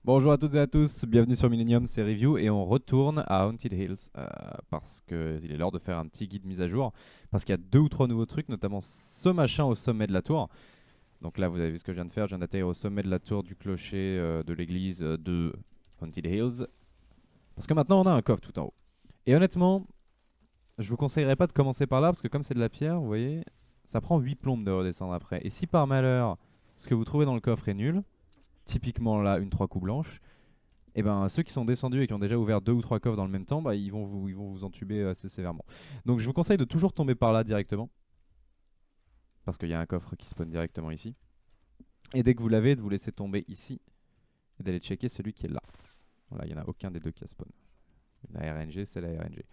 Bonjour à toutes et à tous, bienvenue sur Millennium, c'est Review et on retourne à Haunted Hills parce qu'il est l'heure de faire un petit guide mise à jour parce qu'il y a 2 ou 3 nouveaux trucs, notamment ce machin au sommet de la tour. Donc là vous avez vu ce que je viens de faire, je viens d'atterrir au sommet de la tour du clocher de l'église de Haunted Hills parce que maintenant on a un coffre tout en haut. Et honnêtement, je vous conseillerais pas de commencer par là parce que comme c'est de la pierre, vous voyez, ça prend 8 plombes de redescendre après. Et si par malheur ce que vous trouvez dans le coffre est nul, typiquement là une 3 coups blanche, et ben ceux qui sont descendus et qui ont déjà ouvert 2 ou 3 coffres dans le même temps, bah, ils vont vous entuber assez sévèrement. Donc je vous conseille de toujours tomber par là directement, parce qu'il y a un coffre qui spawn directement ici. Et dès que vous l'avez, de vous laisser tomber ici et d'aller checker celui qui est là. Voilà, il n'y en a aucun des deux qui a spawn. La RNG, c'est la RNG.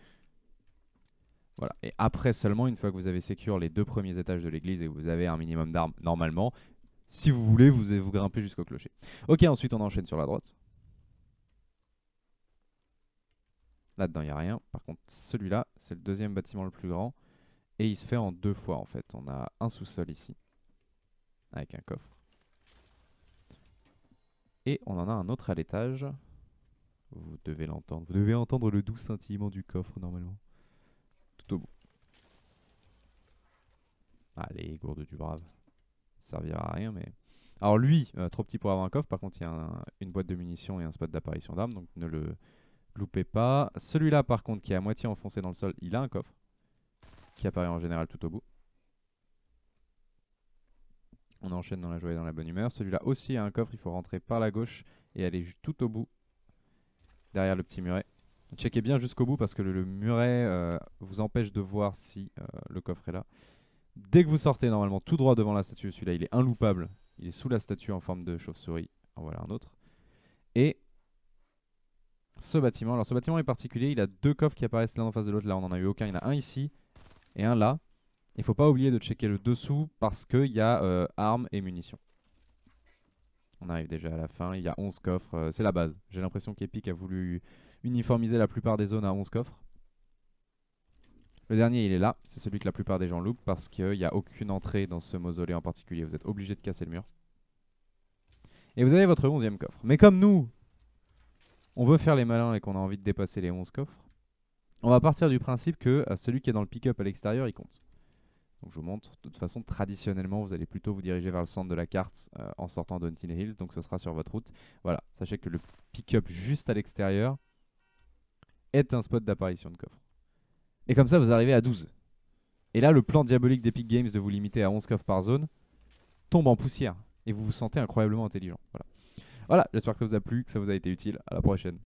Voilà, et après seulement, une fois que vous avez sécure les 2 premiers étages de l'église et que vous avez un minimum d'armes normalement, si vous voulez, vous grimpez jusqu'au clocher. Ok, ensuite on enchaîne sur la droite. Là-dedans, il n'y a rien. Par contre, celui-là, c'est le deuxième bâtiment le plus grand. Et il se fait en 2 fois en fait. On a un sous-sol ici, avec un coffre. Et on en a un autre à l'étage. Vous devez l'entendre. Vous devez entendre le doux scintillement du coffre normalement. Tout au bout. Allez, gourde du brave. Ça servira à rien, mais... Alors lui, trop petit pour avoir un coffre. Par contre, il y a une boîte de munitions et un spot d'apparition d'armes. Donc ne le loupez pas. Celui-là, par contre, qui est à moitié enfoncé dans le sol, il a un coffre. Qui apparaît en général tout au bout. On enchaîne dans la joie et dans la bonne humeur. Celui-là aussi a un coffre, il faut rentrer par la gauche et aller tout au bout, derrière le petit muret. Checkez bien jusqu'au bout parce que le muret vous empêche de voir si le coffre est là. Dès que vous sortez normalement tout droit devant la statue, celui-là il est inloupable. Il est sous la statue en forme de chauve-souris. En voilà un autre. Et ce bâtiment, alors ce bâtiment est particulier, il a 2 coffres qui apparaissent l'un en face de l'autre. Là on n'en a eu aucun, il y en a un ici et un là. Il ne faut pas oublier de checker le dessous parce qu'il y a armes et munitions. On arrive déjà à la fin, il y a 11 coffres, c'est la base. J'ai l'impression qu'Epic a voulu uniformiser la plupart des zones à 11 coffres. Le dernier il est là, c'est celui que la plupart des gens loupent parce qu'il n'y a aucune entrée dans ce mausolée en particulier, vous êtes obligé de casser le mur. Et vous avez votre 11e coffre. Mais comme nous, on veut faire les malins et qu'on a envie de dépasser les 11 coffres, on va partir du principe que celui qui est dans le pick-up à l'extérieur il compte. Donc je vous montre, de toute façon traditionnellement vous allez plutôt vous diriger vers le centre de la carte en sortant d'Haunted Hills, donc ce sera sur votre route. Voilà, sachez que le pick-up juste à l'extérieur est un spot d'apparition de coffre. Et comme ça vous arrivez à 12. Et là le plan diabolique d'Epic Games de vous limiter à 11 coffres par zone tombe en poussière. Et vous vous sentez incroyablement intelligent. Voilà, voilà, j'espère que ça vous a plu, que ça vous a été utile. À la prochaine.